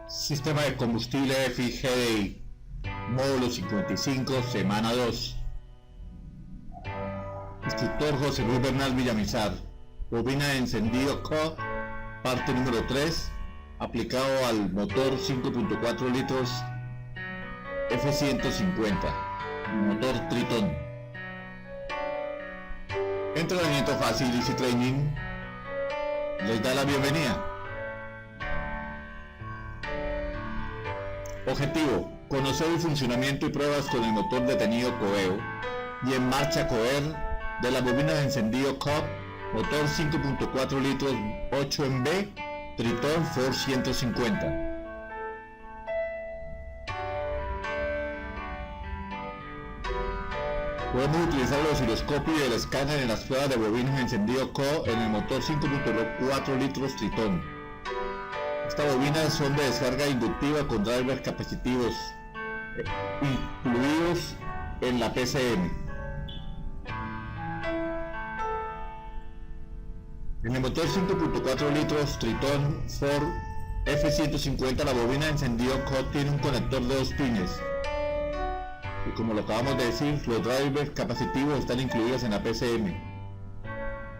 Sistema de combustible FI GDI, módulo 55, semana 2. Instructor José Luis Bernal Villamizar. Bobina de encendido CO, parte número 3, aplicado al motor 5.4 litros F150, motor Triton. Entrenamiento fácil Easy Training les da la bienvenida. Objetivo: conocer el funcionamiento y pruebas con el motor detenido Coeo y en marcha Coer de la bobina de encendido COP, motor 5.4 litros 8MB Triton Ford 150. Podemos utilizar el osciloscopio y el escáner en las pruebas de bobinas de encendido CO en el motor 5.4 litros Triton. Estas bobinas son de descarga inductiva con drivers capacitivos incluidos en la PCM. En el motor 5.4 litros Triton Ford F150 la bobina de encendido CO tiene un conector de 2 pines. Y como lo acabamos de decir, los drivers capacitivos están incluidos en la PCM.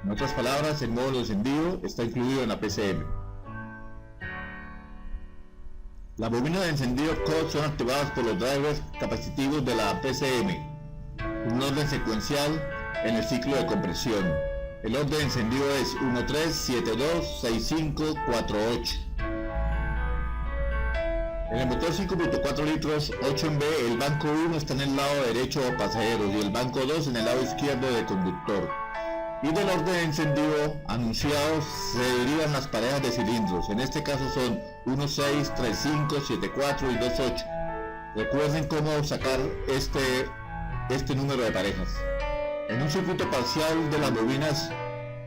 En otras palabras, el módulo de encendido está incluido en la PCM. Las bobinas de encendido CO son activadas por los drivers capacitivos de la PCM, un orden secuencial en el ciclo de compresión. El orden de encendido es 1, 3, 7, 2, 6, 5, 4, 8. En el motor 5.4 litros 8MB, el banco 1 está en el lado derecho de pasajeros y el banco 2 en el lado izquierdo de conductor. Y del orden de encendido anunciado se derivan las parejas de cilindros. En este caso son 1, 6, 3, 5, 7, 4 y 2, 8. Recuerden cómo sacar este número de parejas. En un circuito parcial de las bobinas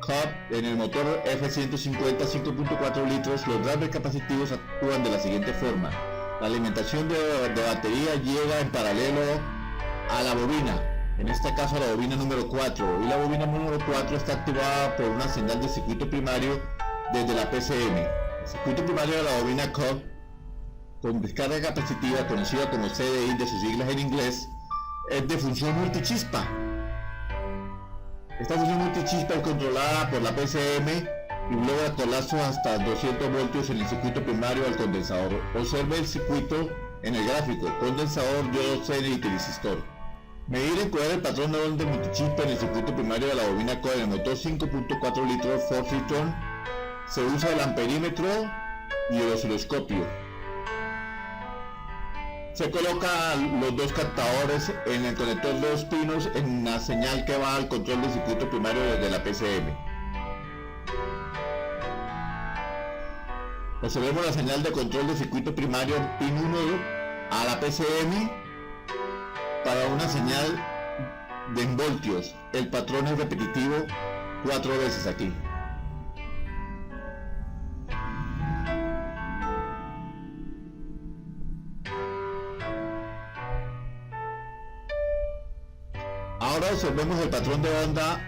COP en el motor F150 5.4 litros, los drivers capacitivos actúan de la siguiente forma. La alimentación de batería llega en paralelo a la bobina, en este caso a la bobina número 4, y la bobina número 4 está activada por una señal de circuito primario desde la PCM. El circuito primario de la bobina COP con descarga capacitiva, conocida como CDI de sus siglas en inglés, es de función multichispa. Esta función multichispa es controlada por la PCM y logra colapso hasta 200 voltios en el circuito primario del condensador. Observe el circuito en el gráfico: condensador, diodo CN y transistor. Medir y coger el patrón de onda multichispa en el circuito primario de la bobina CO en el motor 5.4 litros Ford Triton. Se usa el amperímetro y el osciloscopio. Se colocan los dos captadores en el conector de 2 pinos en la señal que va al control del circuito primario desde la PCM. Observemos la señal de control del circuito primario pin 1 a la PCM para una señal de en voltios. El patrón es repetitivo 4 veces aquí. Ahora observemos el patrón de onda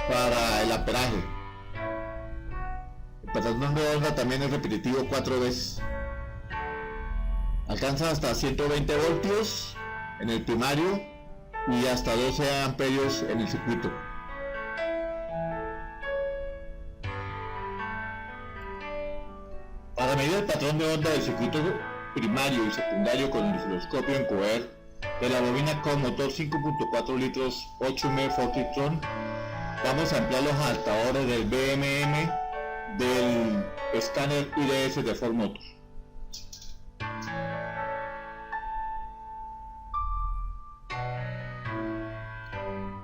para el amperaje. El patrón de onda también es repetitivo 4 veces. Alcanza hasta 120 voltios en el primario y hasta 12 amperios en el circuito. Para medir el patrón de onda del circuito primario y secundario con el osciloscopio en coer de la bobina con motor 5.4 litros 8MB Ford Triton, vamos a emplear los adaptadores del BMM del escáner IDS de Ford Motors.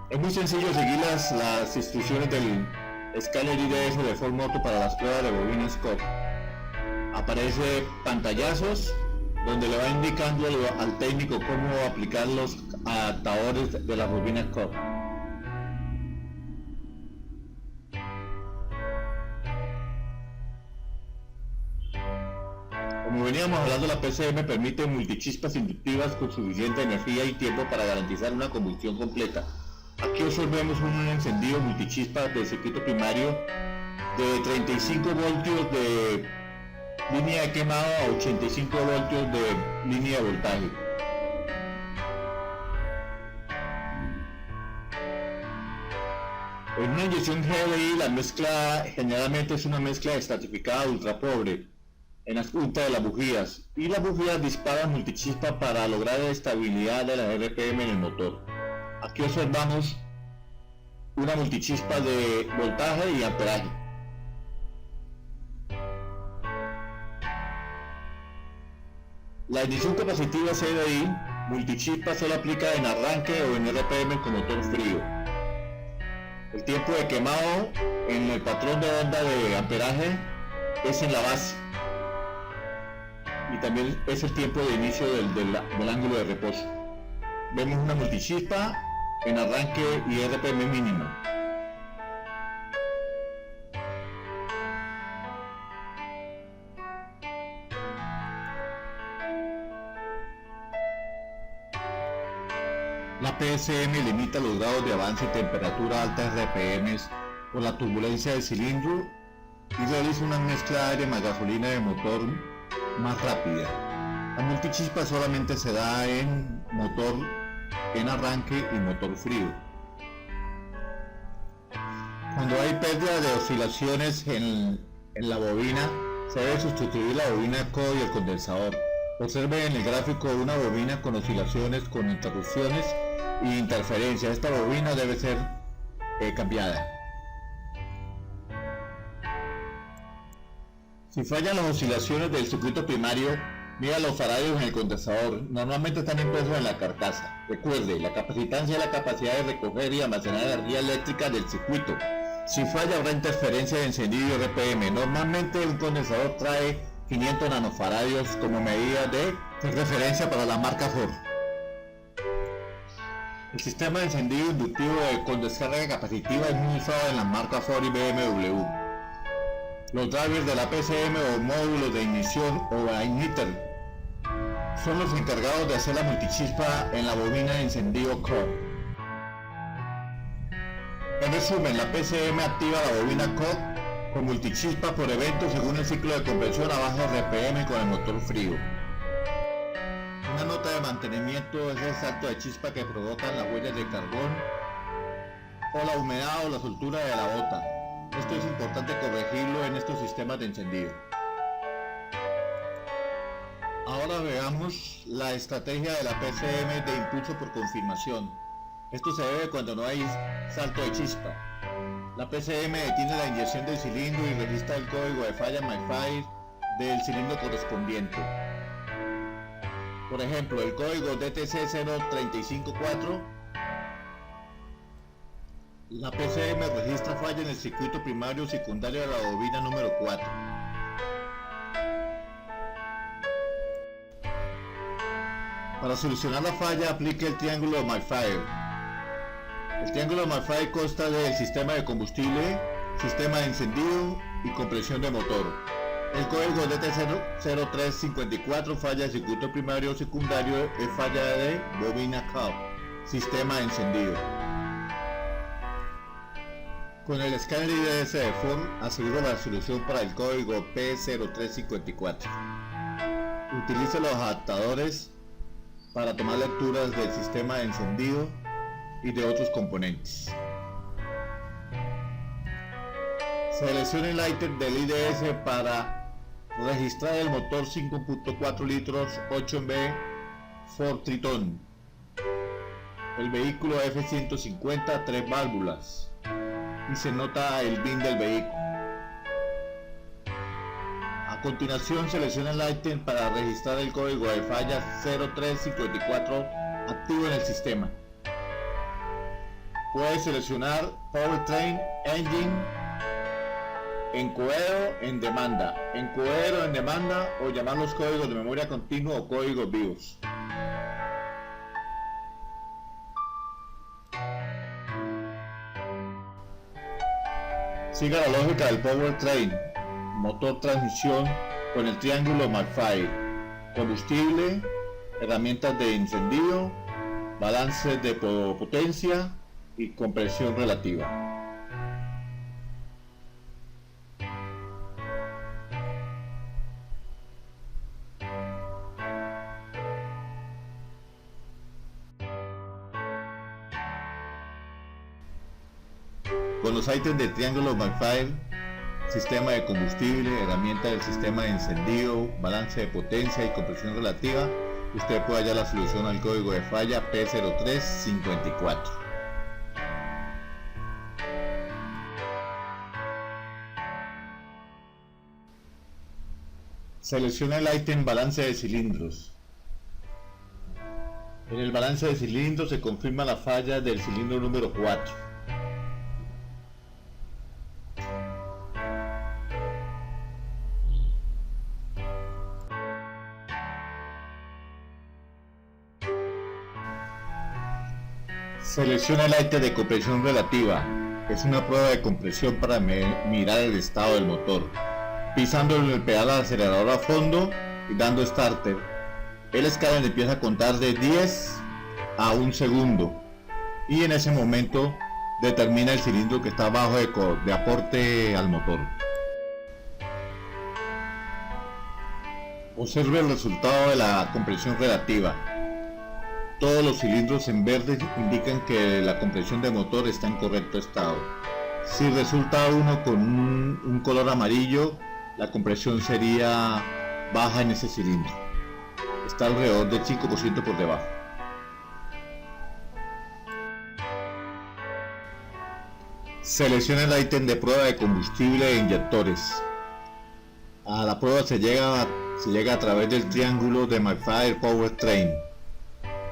Es muy sencillo seguir las instrucciones del escáner IDS de Ford Motors para las pruebas de bobinas COP. Aparece pantallazos donde le va indicando al técnico cómo aplicar los adaptadores de las bobinas COP. Como veníamos hablando, la PCM permite multichispas inductivas con suficiente energía y tiempo para garantizar una combustión completa. Aquí observemos un encendido multichispas del circuito primario de 35 voltios de Línea de quemado a 85 voltios de línea de voltaje. En una inyección GDI la mezcla generalmente es una mezcla estratificada ultra pobre en las puntas de las bujías, y las bujías disparan multichispa para lograr la estabilidad de la RPM en el motor. Aquí observamos una multichispa de voltaje y amperaje. La inyección capacitiva CDI multichispa solo aplica en arranque o en RPM con motor frío. El tiempo de quemado en el patrón de onda de amperaje es en la base, y también es el tiempo de inicio del ángulo de reposo. Vemos una multichispa en arranque y RPM mínimo. La PSM limita los grados de avance y temperatura alta de RPM por la turbulencia del cilindro y realiza una mezcla aire más gasolina de motor más rápida. La multichispa solamente se da en motor en arranque y motor frío. Cuando hay pérdida de oscilaciones en la bobina, se debe sustituir la bobina CO y el condensador. Observe en el gráfico una bobina con oscilaciones, con interrupciones y interferencia. Esta bobina debe ser cambiada. Si fallan las oscilaciones del circuito primario, mida los faradios en el condensador. Normalmente están impresos en la carcasa. Recuerde, la capacitancia es la capacidad de recoger y almacenar energía eléctrica del circuito. Si falla, habrá interferencia de encendido y RPM. Normalmente un condensador trae 500 nanofaradios como medida de referencia para la marca Ford. El sistema de encendido inductivo con descarga capacitiva es muy usado en las marcas Ford y BMW. Los drivers de la PSM o módulos de ignición o igniter son los encargados de hacer la multichispa en la bobina de encendido CO. En resumen, la PSM activa la bobina CO con multichispa por evento según el ciclo de conversión a baja RPM con el motor frío. Una nota de mantenimiento es el salto de chispa que provocan las huellas de carbón o la humedad o la soltura de la bota. Esto es importante corregirlo en estos sistemas de encendido. Ahora veamos la estrategia de la PSM de impulso por confirmación. Esto se debe cuando no hay salto de chispa. La PSM detiene la inyección del cilindro y registra el código de falla MyFire del cilindro correspondiente. Por ejemplo, el código DTC0354. La PSM registra falla en el circuito primario o secundario de la bobina número 4. Para solucionar la falla, aplique el triángulo de MyFire. El triángulo de MyFire consta del sistema de combustible, sistema de encendido y compresión de motor. El código DT0354, falla de circuito primario o secundario, es falla de bobina CAP, sistema de encendido. Con el escáner IDS de Ford aseguro la solución para el código P0354. Utilice los adaptadores para tomar lecturas del sistema de encendido y de otros componentes. Seleccione el ítem del IDS para registrar el motor 5.4 litros 8B Ford Triton. El vehículo F-150 3 válvulas. Y se nota el VIN del vehículo. A continuación, selecciona el ítem para registrar el código de falla 0354 activo en el sistema. Puede seleccionar Powertrain Engine, encoder en demanda, encoder en demanda, o llamar los códigos de memoria continua o códigos vivos. Siga la lógica del Powertrain, motor, transmisión con el triángulo MyFire, combustible, herramientas de encendido, balance de potencia y compresión relativa. Con los ítems del triángulo McFire, sistema de combustible, herramienta del sistema de encendido, balance de potencia y compresión relativa, usted puede hallar la solución al código de falla P0354. Selecciona el ítem balance de cilindros. En el balance de cilindros se confirma la falla del cilindro número 4. Selecciona el ítem de compresión relativa. Es una prueba de compresión para mirar el estado del motor. Pisando en el pedal del acelerador a fondo y dando starter, el escáner empieza a contar de 10 a 1 segundo y en ese momento determina el cilindro que está abajo de aporte al motor. Observe el resultado de la compresión relativa. Todos los cilindros en verde indican que la compresión del motor está en correcto estado. Si resulta uno con un color amarillo, la compresión sería baja en ese cilindro. Está alrededor del 5% por debajo. Seleccione el ítem de prueba de combustible e inyectores. A la prueba se llega a través del triángulo de McFire Powertrain.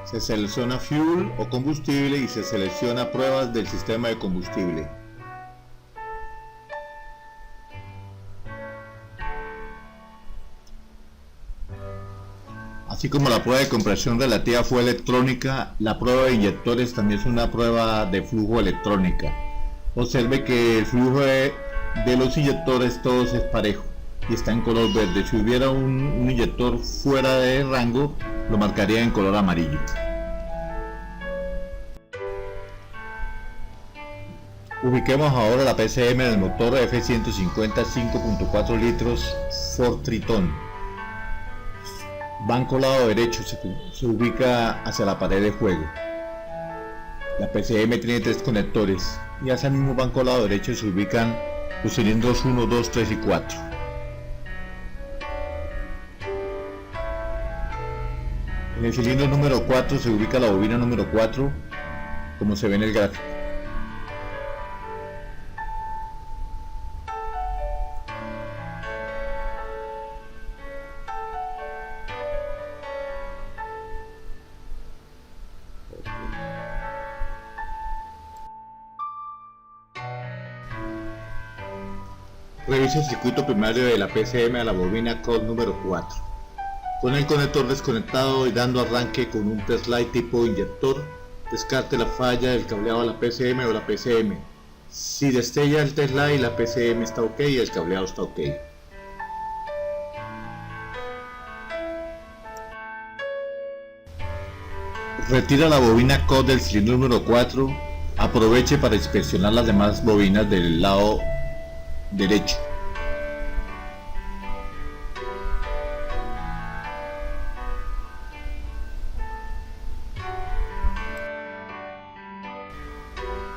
Se selecciona Fuel o combustible y se selecciona pruebas del sistema de combustible. Así como la prueba de compresión relativa fue electrónica, la prueba de inyectores también es una prueba de flujo electrónica. Observe que el flujo de los inyectores todos es parejo y está en color verde. Si hubiera un inyector fuera de rango, lo marcaría en color amarillo. Ubiquemos ahora la PCM del motor F150 5.4 litros Ford Triton. Banco lado derecho se ubica hacia la pared de juego. La PCM tiene 3 conectores y hacia el mismo banco lado derecho se ubican los cilindros 1, 2, 3 y 4. En el cilindro número 4 se ubica la bobina número 4, como se ve en el gráfico. Revise el circuito primario de la PCM a la bobina COD número 4. Con el conector desconectado y dando arranque con un test light tipo inyector, descarte la falla del cableado a la PCM o la PCM. Si destella el test light, la PCM está ok y el cableado está ok. Retira la bobina COD del cilindro número 4. Aproveche para inspeccionar las demás bobinas del lado derecho.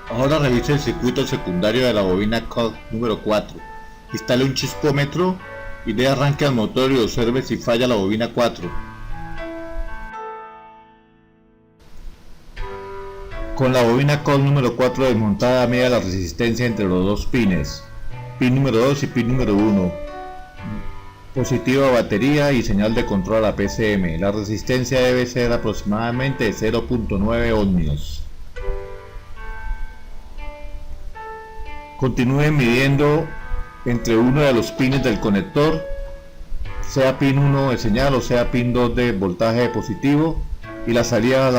Ahora revise el circuito secundario de la bobina COD número 4. Instale un chispómetro y dé arranque al motor y observe si falla la bobina 4. Con la bobina COD número 4 desmontada, mida la resistencia entre los dos pines. Pin número 2 y pin número 1. Positiva batería y señal de control a la PCM. La resistencia debe ser aproximadamente de 0.9 ohmios. Continúe midiendo entre uno de los pines del conector, sea pin 1 de señal o sea pin 2 de voltaje positivo, y la salida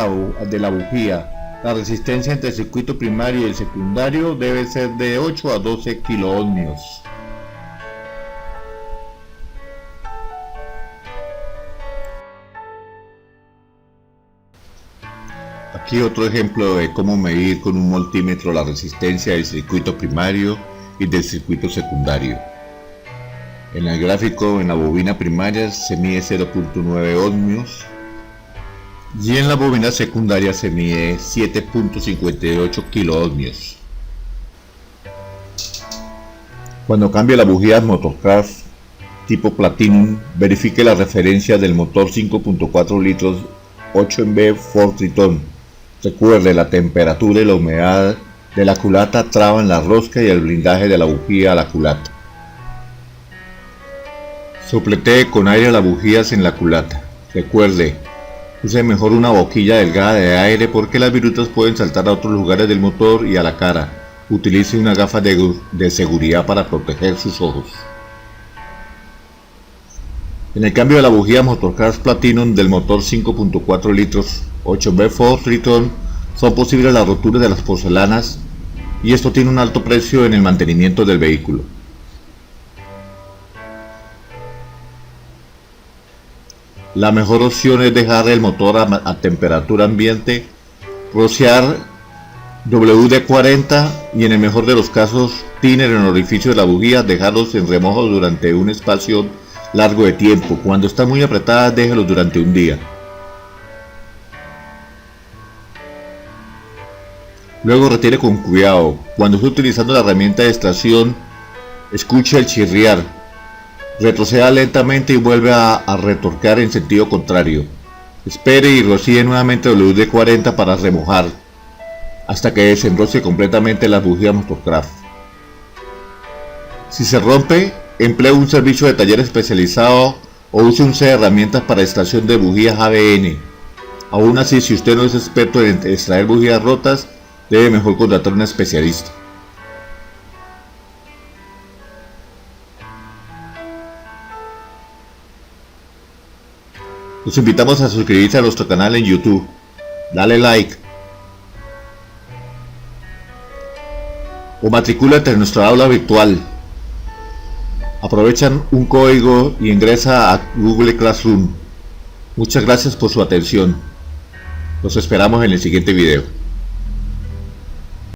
de la bujía. La resistencia entre el circuito primario y el secundario debe ser de 8 a 12 kiloohmios. Aquí otro ejemplo de cómo medir con un multímetro la resistencia del circuito primario y del circuito secundario. En el gráfico, en la bobina primaria se mide 0.9 ohmios y en la bobina secundaria se mide 7.58 kiloohmios. Cuando cambie la bujía Motorcraft tipo Platinum, verifique la referencia del motor 5.4 litros 8MB Ford Triton. Recuerde, la temperatura y la humedad de la culata traban la rosca y el blindaje de la bujía a la culata. Sopletee con aire las bujías en la culata. Recuerde, use mejor una boquilla delgada de aire porque las virutas pueden saltar a otros lugares del motor y a la cara. Utilice una gafa de seguridad para proteger sus ojos. En el cambio de la bujía Motorcraft Platinum del motor 5.4 litros 8MB Ford Triton son posibles las roturas de las porcelanas y esto tiene un alto precio en el mantenimiento del vehículo. La mejor opción es dejar el motor a temperatura ambiente, rociar WD-40 y en el mejor de los casos thinner en el orificio de la bujía, dejarlos en remojo durante un espacio largo de tiempo. Cuando están muy apretadas, déjelos durante un día. Luego retire con cuidado. Cuando esté utilizando la herramienta de extracción, escuche el chirriar. Retroceda lentamente y vuelve a retorcar en sentido contrario. Espere y rocíe nuevamente WD-40 para remojar hasta que desenroce completamente la bujía Motorcraft. Si se rompe, emplee un servicio de taller especializado o use un set de herramientas para extracción de bujías ABN. Aún así, si usted no es experto en extraer bujías rotas, debe mejor contratar a un especialista. Los invitamos a suscribirse a nuestro canal en YouTube. Dale like. O matricúlate en nuestra aula virtual. Aprovechan un código y ingresa a Google Classroom. Muchas gracias por su atención. Los esperamos en el siguiente video.